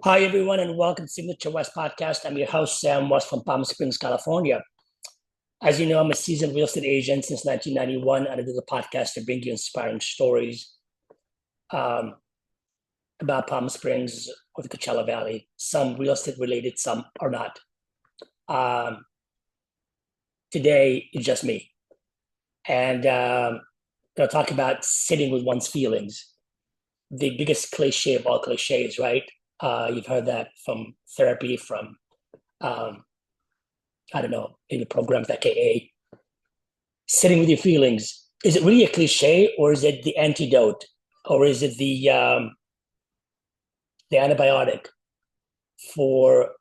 Hi, everyone, and welcome to Signature West Podcast. I'm your host, Sam West from Palm Springs, California. As you know, I'm a seasoned real estate agent since 1991, and I do the podcast to bring you inspiring stories um, about Palm Springs or the Coachella Valley. Some real estate related, some are not. Um, Today, it's just me. And going to talk about sitting with one's feelings, the biggest cliche of all cliches, right? You've heard that from therapy, from um, I don't know, in the programs like AA, sitting with your feelings. Is it really a cliche, or is it the antidote, or is it the antibiotic for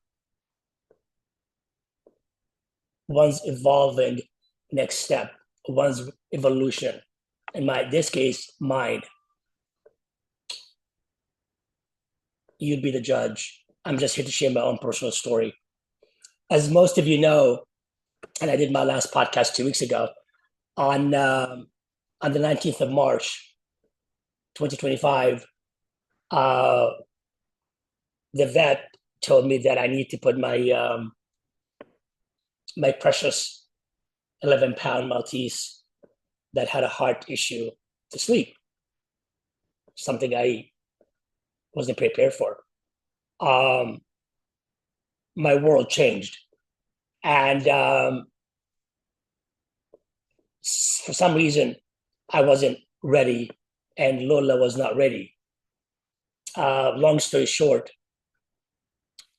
one's evolving next step, one's evolution? In this case, mine. You'd be the judge. I'm just here to share my own personal story. As most of you know, and I did my last podcast 2 weeks ago, on the 19th of March, 2025, uh, the vet told me that I need to put my precious 11-pound Maltese that had a heart issue to sleep, something I wasn't prepared for. Um, my world changed. And for some reason, I wasn't ready, and Lola was not ready. Long story short,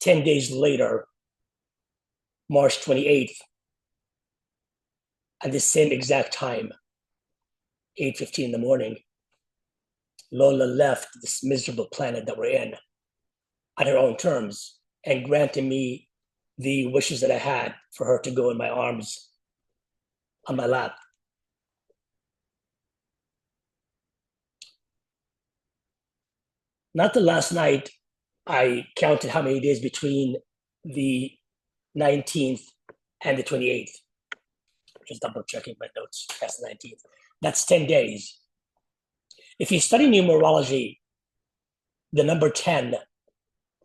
10 days later, March 28th, at the same exact time, 8:15 in the morning, Lola left this miserable planet that we're in on her own terms and granted me the wishes that I had for her to go in my arms on my lap. Not the last night, I counted how many days between the 19th and the 28th. Just double checking my notes. That's the 19th. That's 10 days. If you study numerology, the number 10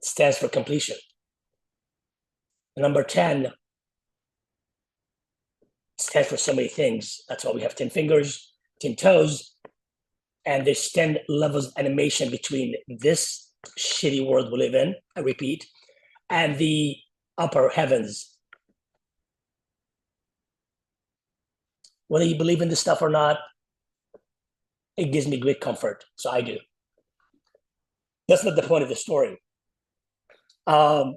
stands for completion. The number 10 stands for so many things. That's why we have 10 fingers, 10 toes, and there's 10 levels of animation between this shitty world we live in, I repeat, and the upper heavens. Whether you believe in this stuff or not, it gives me great comfort. So I do. That's not the point of the story. Um,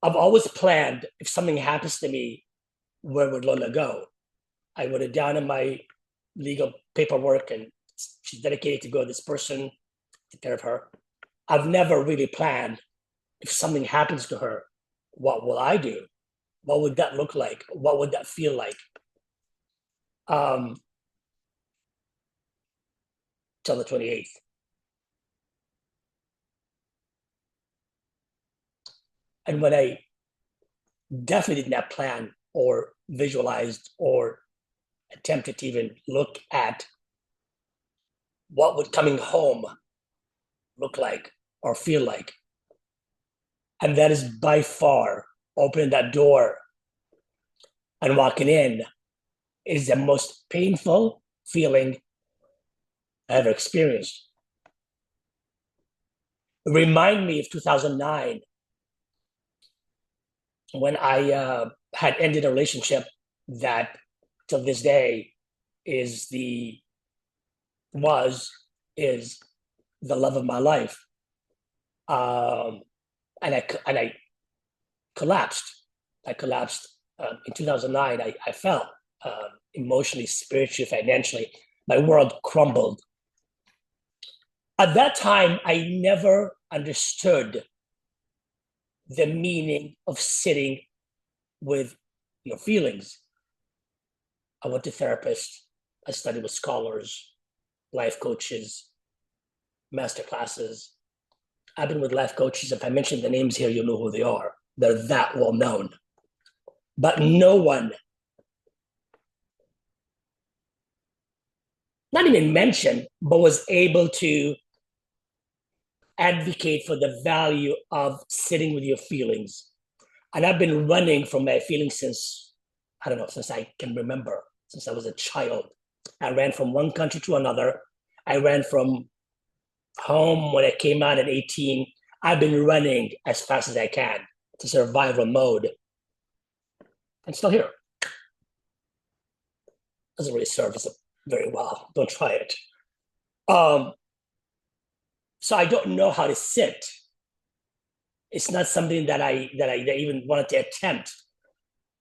I've always planned if something happens to me, where would Lola go? I wrote it down in my legal paperwork, and she's dedicated to go to this person, take care of her. I've never really planned if something happens to her, what will I do? What would that look like? What would that feel like? Till the 28th. And when I definitely did not plan or visualized or attempted to even look at what would coming home look like or feel like. And that is by far opening that door and walking in is the most painful feeling I ever experienced. Remind me of 2009 when I had ended a relationship that till this day is the was is the love of my life. Um, and I collapsed. I collapsed in 2009. I fell emotionally, spiritually, financially. My world crumbled. At that time, I never understood the meaning of sitting with your feelings. I went to therapists. I studied with scholars, life coaches, master classes. I've been with life coaches. If I mention the names here, you'll know who they are. They're that well known. But no one, not even mentioned, but was able to advocate for the value of sitting with your feelings. And I've been running from my feelings since, I don't know, since I can remember, since I was a child. I ran from one country to another. I ran from home when I came out at 18. I've been running as fast as I can to survival mode. I'm still here. Doesn't really serve us very well. Don't try it. So I don't know how to sit. It's not something that I even wanted to attempt.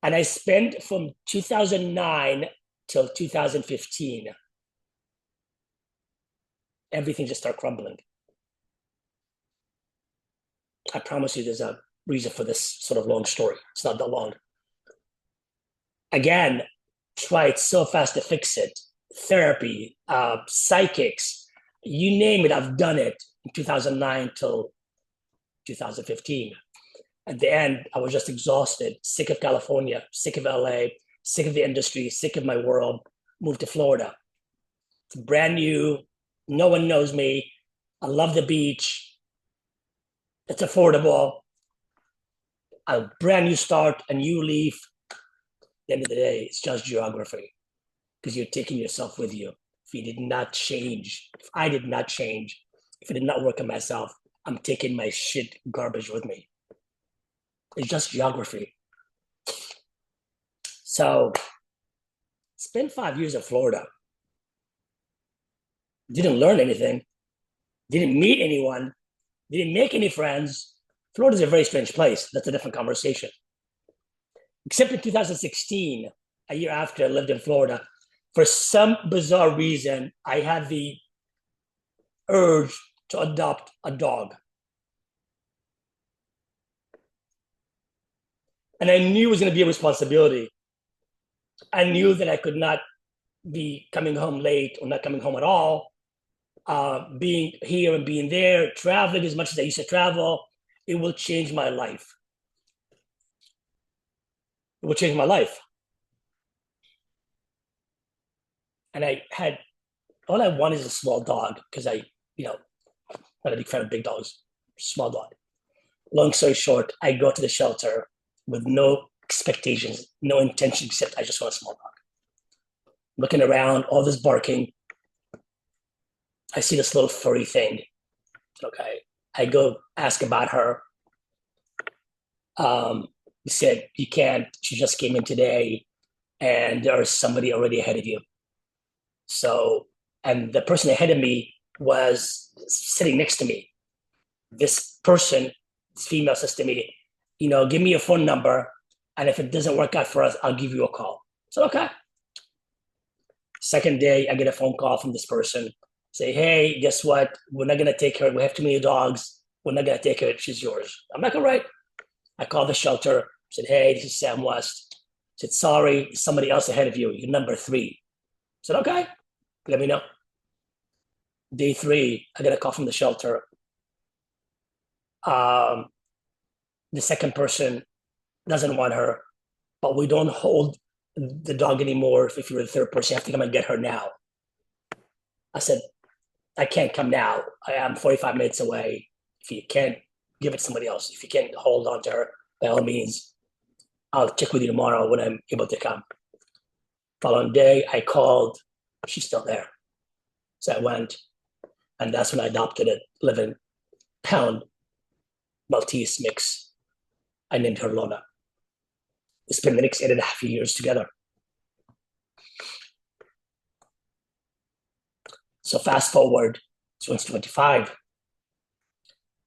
And I spent from 2009 till 2015, everything just started crumbling. I promise you there's a reason for this sort of long story. It's not that long. Again, tried so fast to fix it. Therapy, psychics, you name it, I've done it in 2009 till 2015. At the end, I was just exhausted, sick of California, sick of LA, sick of the industry, sick of my world, moved to Florida. It's brand new. No one knows me. I love the beach. It's affordable. A brand new start, a new leaf. At the end of the day, it's just geography because you're taking yourself with you. If you did not change, if I did not change, if I did not work on myself, I'm taking my shit garbage with me. It's just geography. So spent 5 years in Florida. Didn't learn anything. Didn't meet anyone. Didn't make any friends. Florida is a very strange place. That's a different conversation. Except in 2016, a year after I lived in Florida, for some bizarre reason, I had the urge to adopt a dog. And I knew it was going to be a responsibility. I knew that I could not be coming home late or not coming home at all. Being here and being there, traveling as much as I used to travel, it will change my life. It will change my life. And all I want is a small dog because not a big fan of big dogs, small dog. Long story short, I go to the shelter with no expectations, no intention, except I just want a small dog. Looking around, all this barking. I see this little furry thing. Okay. I go ask about her. He said, you can't, she just came in today and there's somebody already ahead of you. So, and the person ahead of me was sitting next to me. This person, this female, says to me, give me your phone number. And if it doesn't work out for us, I'll give you a call. So, okay. Second day, I get a phone call from this person. Say, hey, guess what? We're not going to take her. We have too many dogs. We're not going to take her. She's yours. I'm like, all right. I called the shelter. Said, hey, this is Sam West. Said, sorry, somebody else ahead of you. You're number 3. Said, okay, let me know. Day 3, I get a call from the shelter. The second person doesn't want her, but we don't hold the dog anymore. If you're the third person, you have to come and get her now. I said, I can't come now. I am 45 minutes away. If you can't, give it to somebody else. If you can't hold on to her, by all means, I'll check with you tomorrow when I'm able to come. Following day, I called. She's still there. So I went, and that's when I adopted a 11-pound Maltese mix. I named her Lona. We spent the next 8.5 years together. So fast forward, 2025,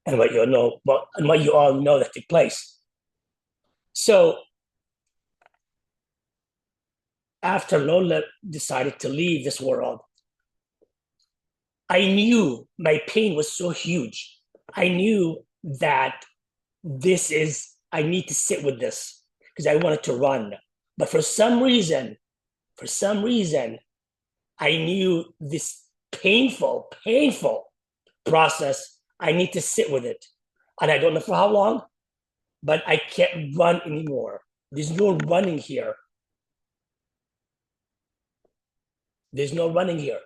and what you all know that took place. So after Lola decided to leave this world, I knew my pain was so huge. I knew that I need to sit with this because I wanted to run. But for some reason, I knew this painful process, I need to sit with it. And I don't know for how long, but I can't run anymore. There's no running here. There's no running here.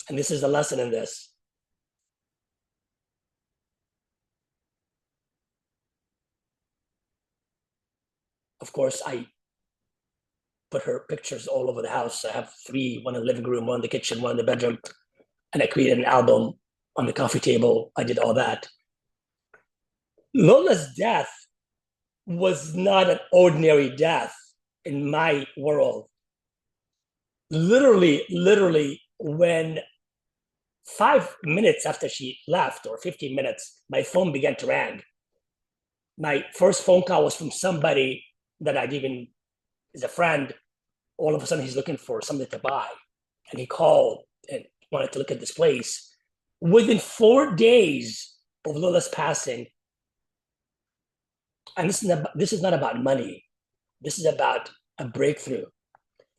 And this is the lesson in this. Of course, I put her pictures all over the house. I have three, one in the living room, one in the kitchen, one in the bedroom. And I created an album on the coffee table. I did all that. Lola's death was not an ordinary death in my world. Literally, when 5 minutes after she left, or 15 minutes, my phone began to ring. My first phone call was from somebody that I'd even, is a friend. All of a sudden, he's looking for something to buy. And he called and wanted to look at this place. Within 4 days of Lola's passing, and this is not about money. This is about a breakthrough.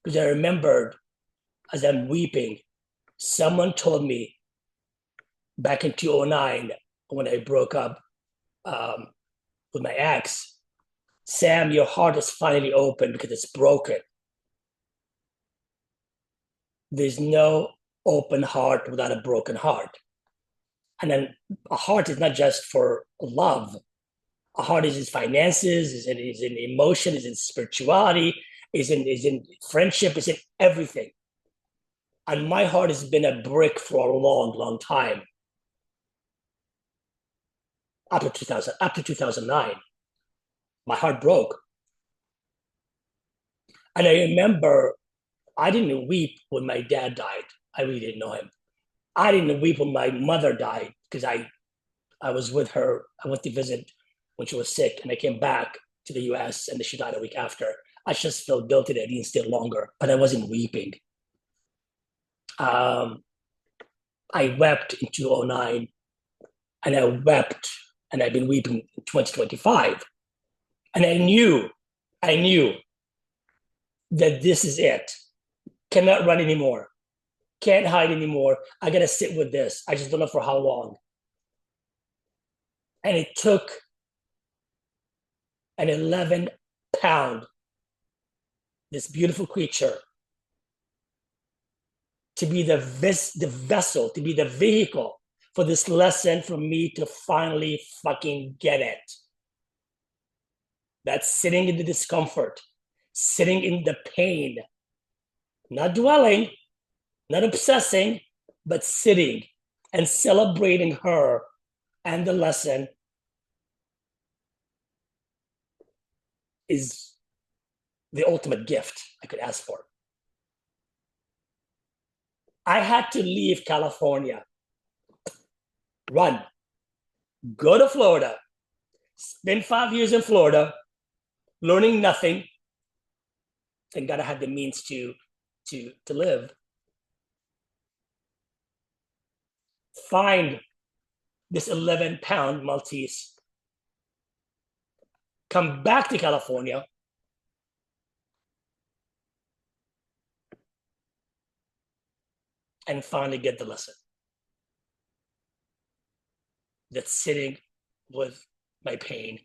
Because I remembered, as I'm weeping, someone told me back in 2009 when I broke up with my ex, Sam, your heart is finally open because it's broken. There's no open heart without a broken heart. And then a heart is not just for love. A heart is in finances, is in emotion, is in spirituality, is in friendship, is in everything. And my heart has been a brick for a long time. After 2009, my heart broke. And I remember I didn't weep when my dad died. I really didn't know him. I didn't weep when my mother died because I was with her. I went to visit when she was sick, and I came back to the US and she died a week after. I just felt guilty that I didn't stay longer, but I wasn't weeping. I wept in 2009, and I wept, and I've been weeping in 2025. And I knew that this is it. Cannot run anymore. Can't hide anymore. I got to sit with this. I just don't know for how long. And it took an 11-pound, this beautiful creature, to be the vessel, to be the vehicle for this lesson for me to finally fucking get it. That's sitting in the discomfort, sitting in the pain, not dwelling, not obsessing, but sitting and celebrating her and the lesson is the ultimate gift I could ask for. I had to leave California, run, go to Florida, spend 5 years in Florida, learning nothing. Thank God I had the means to live. Find this 11-pound Maltese, come back to California, and finally get the lesson that sitting with my pain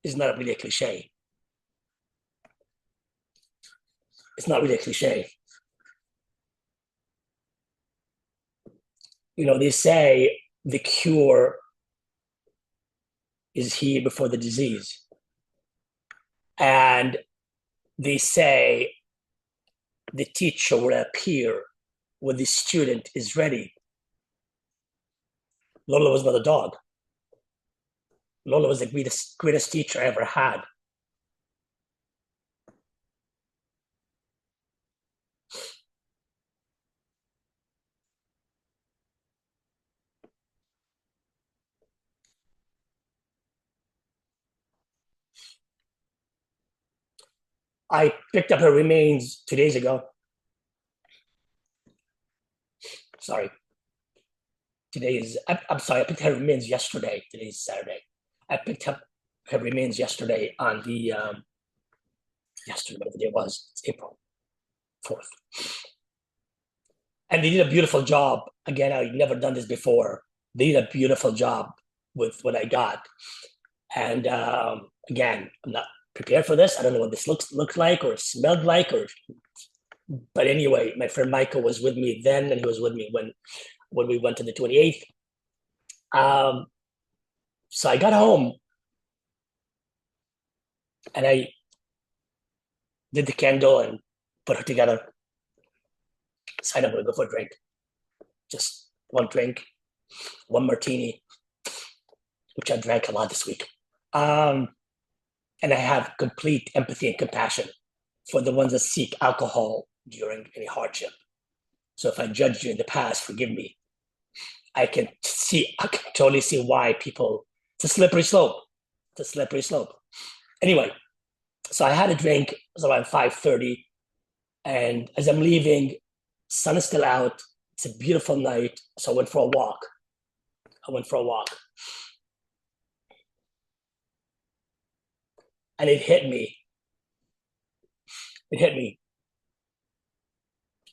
is not really a cliche. It's not really a cliche. You know, they say the cure is here before the disease. And they say the teacher will appear when the student is ready. Lola was not a dog. Lola was the greatest teacher I ever had. I picked up her remains 2 days ago. Sorry. I'm sorry, I picked her remains yesterday. Today's Saturday. I picked up her remains yesterday on the, yesterday, whatever the day was. It's April 4th. And they did a beautiful job. Again, I've never done this before. They did a beautiful job with what I got. And again, I'm not prepared for this. I don't know what this looks like or smelled like, or But anyway, my friend Michael was with me then, and he was with me when we went to the 28th. Um, so I got home and I did the candle and put her together. Decided I'm gonna go for a drink. Just one drink, one martini, which I drank a lot this week. Um, and I have complete empathy and compassion for the ones that seek alcohol during any hardship. So if I judged you in the past, forgive me. I can totally see why people, it's a slippery slope. It's a slippery slope. Anyway, so I had a drink, it was around 5:30. And as I'm leaving, sun is still out. It's a beautiful night. So I went for a walk. I went for a walk. And it hit me. It hit me.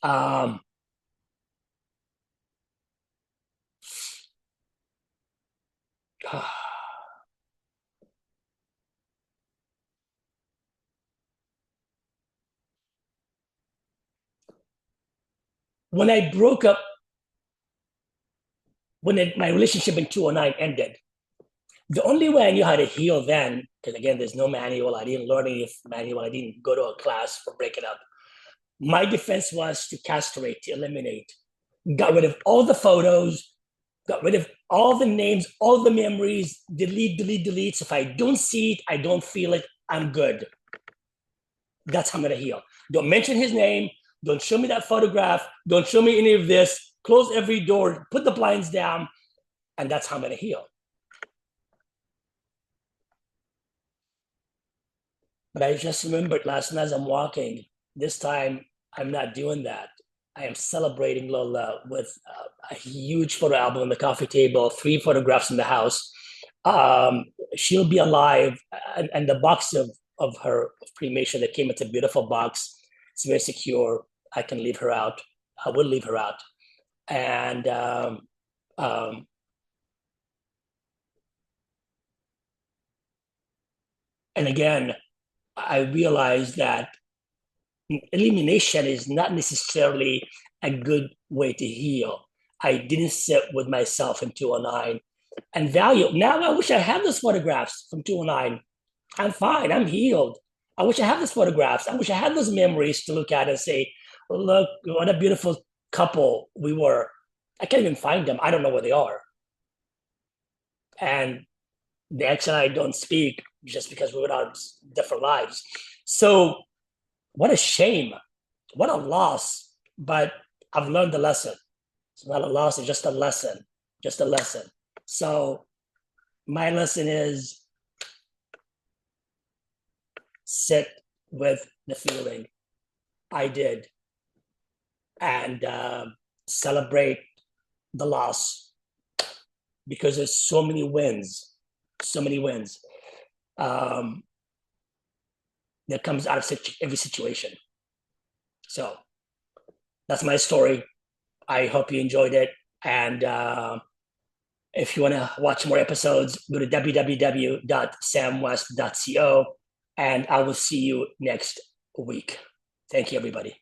Um, when I broke up, my relationship in 209 ended, the only way I knew how to heal then, because again, there's no manual, I didn't learn any manual, I didn't go to a class for breaking up. My defense was to castrate, to eliminate, got rid of all the photos, got rid of all the names, all the memories, delete, delete, delete. So if I don't see it, I don't feel it, I'm good. That's how I'm gonna heal. Don't mention his name, don't show me that photograph, don't show me any of this, close every door, put the blinds down, and that's how I'm gonna heal. But I just remembered last night as I'm walking, this time I'm not doing that. I am celebrating Lola with a huge photo album on the coffee table, 3 photographs in the house. Um, she'll be alive, and the box of her cremation that came, it's a beautiful box. It's very secure. I can leave her out. I will leave her out. And um, and again, I realized that elimination is not necessarily a good way to heal. I didn't sit with myself in 209 and value. Now I wish I had those photographs from 209. I'm fine. I'm healed. I wish I had those photographs. I wish I had those memories to look at and say, look, what a beautiful couple we were. I can't even find them. I don't know where they are. And the ex and I don't speak just because we went on different lives. So what a shame. What a loss. But I've learned the lesson. It's not a loss, it's just a lesson. Just a lesson. So my lesson is sit with the feeling. I did. And celebrate the loss because there's so many wins, so many wins that comes out of every situation. So that's my story. I hope you enjoyed it. And if you want to watch more episodes, go to www.samwest.co, and I will see you next week. Thank you, everybody.